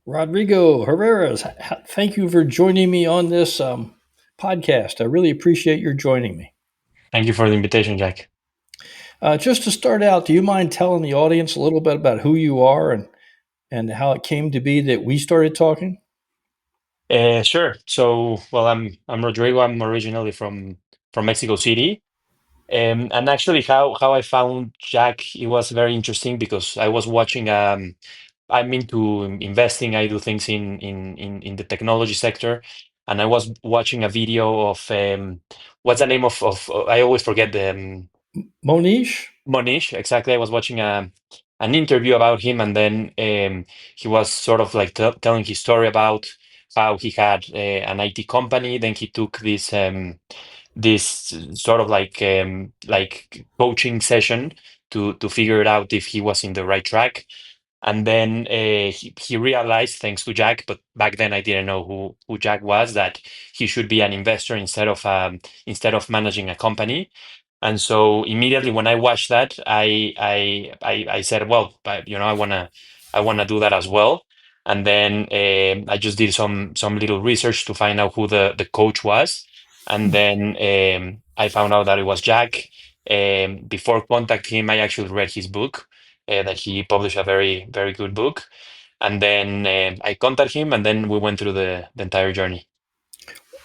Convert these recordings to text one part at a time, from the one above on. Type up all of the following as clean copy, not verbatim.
Rodrigo Herrera, thank you for joining me on this podcast. I really appreciate your joining me. Thank you for the invitation, Jack. Just to start out, do you mind telling the audience a little bit about who you are and how it came to be that we started talking? Sure. I'm Rodrigo. I'm originally from Mexico City. And actually, how I found Jack, it was very interesting because I was watching. I'm into investing. I do things in the technology sector, and I was watching a video of what's the name of I always forget the Monish? Monish, exactly. I was watching an interview about him, and then he was sort of like telling his story about how he had an IT company. Then he took this sort of like coaching session to figure it out if he was in the right track. And then he realized, thanks to Jack, but back then I didn't know who Jack was, that he should be an investor instead of managing a company. And so immediately when I watched that, I said, well, I wanna do that as well. And then I just did some little research to find out who the coach was, and then I found out that it was Jack. Before contacting him, I actually read his book, that he published a very, very good book. And then I contacted him, and then we went through the entire journey.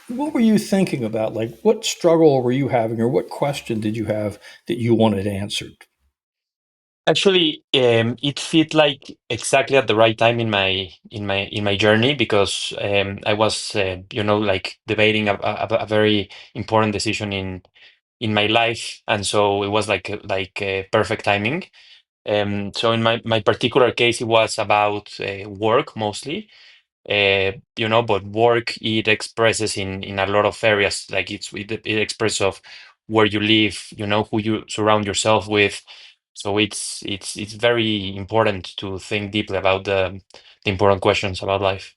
What were you thinking about? Like, what struggle were you having, or what question did you have that you wanted answered? Actually, it fit like exactly at the right time in my journey because I was, like debating a very important decision in my life, and so it was like perfect timing. So in my particular case, it was about work mostly. But work, it expresses in a lot of areas. Like it expresses of where you live, who you surround yourself with. So it's very important to think deeply about the important questions about life.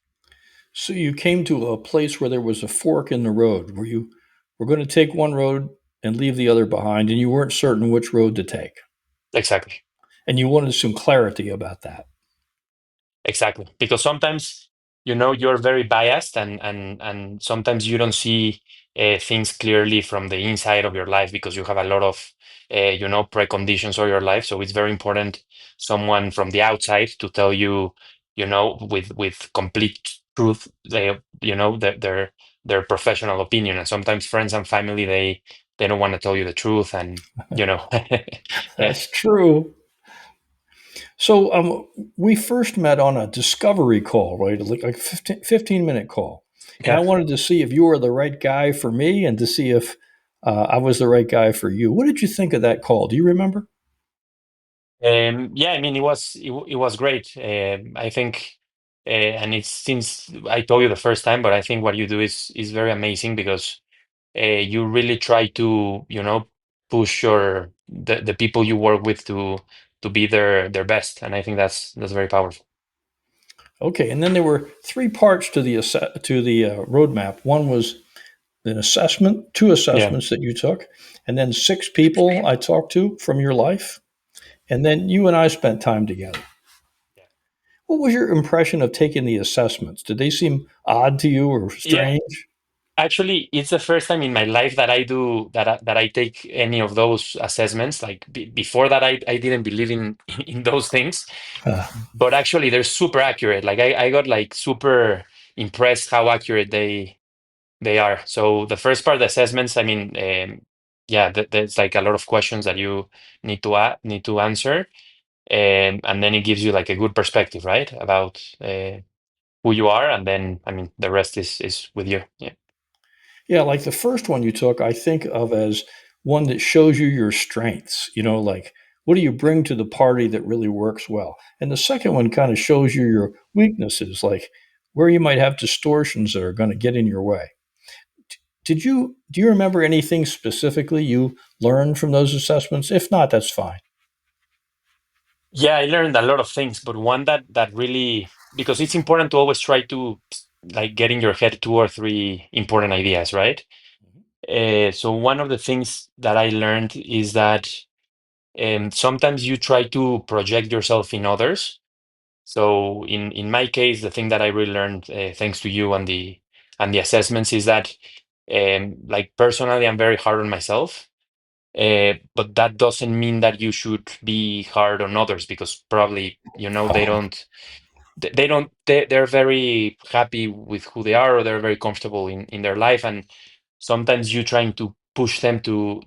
So you came to a place where there was a fork in the road, where you were going to take one road and leave the other behind, and you weren't certain which road to take. Exactly. And you wanted some clarity about that. Exactly. Because sometimes, you're very biased, and sometimes you don't see things clearly from the inside of your life because you have a lot of preconditions of your life. So it's very important someone from the outside to tell you, with complete truth, their professional opinion. And sometimes friends and family, they don't want to tell you the truth, and yeah. That's true. So we first met on a discovery call, right? Like 15-minute call. And I Yeah. wanted to see if you were the right guy for me and to see if I was the right guy for you. What did you think of that call? Do you remember? Yeah, I mean, it was great. I think, and it's since I told you the first time, but I think what you do is very amazing because you really try to, push the people you work with to be their best, and I think that's very powerful. Okay. And then there were three parts to the roadmap. One was an assessment, two Yeah. assessments that you took, and then six people I talked to from your life. And then you and I spent time together. What was your impression of taking the assessments? Did they seem odd to you or Yeah. strange? Actually, it's the first time in my life that I do that I take any of those assessments. Like before that, I didn't believe in in those things, Uh, but actually they're super accurate. Like I got like super impressed how accurate they are. So the first part, the assessments, I mean, yeah, there's like a lot of questions that you need to answer, and then it gives you like a good perspective, right, about who you are, and then I mean the rest is with you. Yeah. yeah, like the first one you took, I think of as one that shows you your strengths, like what do you bring to the party that really works well? And the second one kind of shows you your weaknesses, like where you might have distortions that are going to get in your way. Do you remember anything specifically you learned from those assessments? If not, that's fine. Yeah, I learned a lot of things, but one that really, because it's important to always try to like get in your head two or three important ideas, right? So one of the things that I learned is that sometimes you try to project yourself in others. So in my case, the thing that I really learned thanks to you and the assessments is that like personally, I'm very hard on myself. But that doesn't mean that you should be hard on others because probably, they're very happy with who they are or they're very comfortable in their life. And sometimes you trying to push them to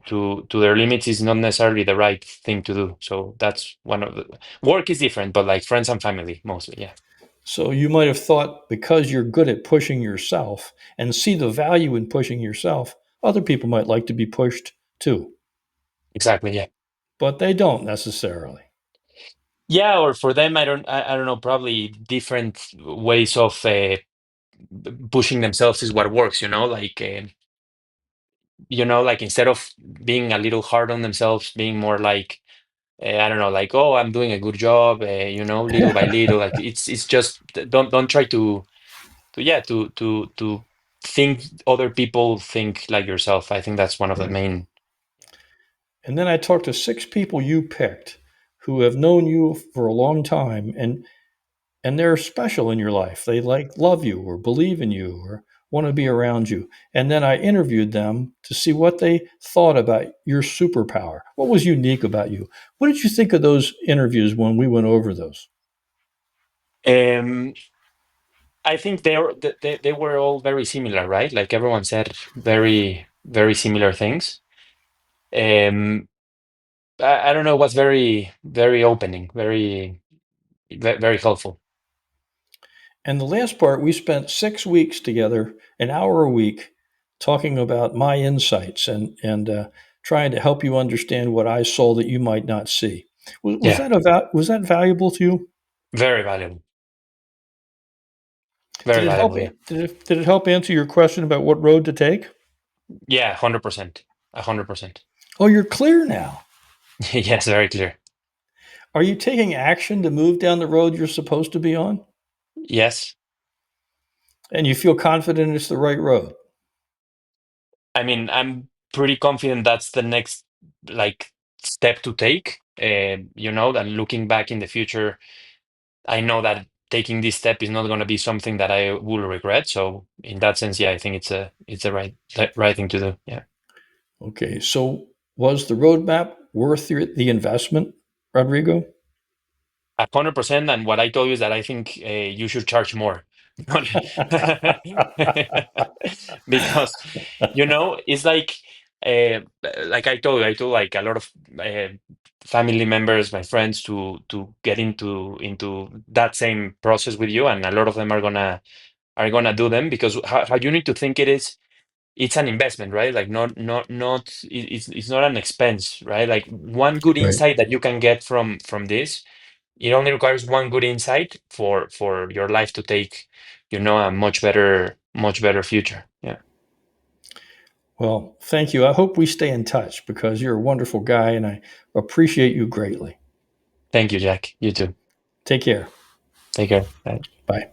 their limits is not necessarily the right thing to do. So that's one of the work is different, but like friends and family mostly. Yeah, So you might have thought because you're good at pushing yourself and see the value in pushing yourself, other people might like to be pushed too, exactly. Yeah. but they don't necessarily. Yeah, or for them, I don't know, probably different ways of pushing themselves is what works, like instead of being a little hard on themselves, being more like, I don't know, like, oh, I'm doing a good job, little by little, like it's just don't try to think other people think like yourself. I think that's one of the main. And then I talked to 6 people you picked who have known you for a long time, and they're special in your life. They like love you or believe in you or want to be around you. And then I interviewed them to see what they thought about your superpower. What was unique about you? What did you think of those interviews when we went over those? Um, I think they were all very similar, right? Like everyone said, very very similar things. Um, I don't know, it was very very opening, very helpful. And the last part, we spent 6 weeks together, an hour a week, talking about my insights and trying to help you understand what I saw that you might not see. Was Yeah, that was that valuable to you? very valuable, Did very it help? valuable. Yeah, Did it help answer your question about what road to take? yeah, 100%, 100%. Oh, you're clear now. Yes, very clear. Are you taking action to move down the road you're supposed to be on? Yes, And you feel confident it's the right road? I mean, I'm pretty confident that's the next like step to take. That looking back in the future, I know that taking this step is not going to be something that I will regret. So in that sense, yeah, I think it's the right thing to do. Yeah. Okay, so was the roadmap worth the investment, Rodrigo? 100%. And what I told you is that I think you should charge more. Because, it's uh, like I told like a lot of uh, family members, my friends, to get into that same process with you, and a lot of them are gonna do them because how you need to think it's an investment, right? Like not it's not an expense, right? Like one good Right. insight that you can get from this, it only requires one good insight for your life to take, a much better future. Yeah. Well, thank you. I hope we stay in touch because you're a wonderful guy and I appreciate you greatly. Thank you, Jack. You too. Take care. Take care. Bye. Bye.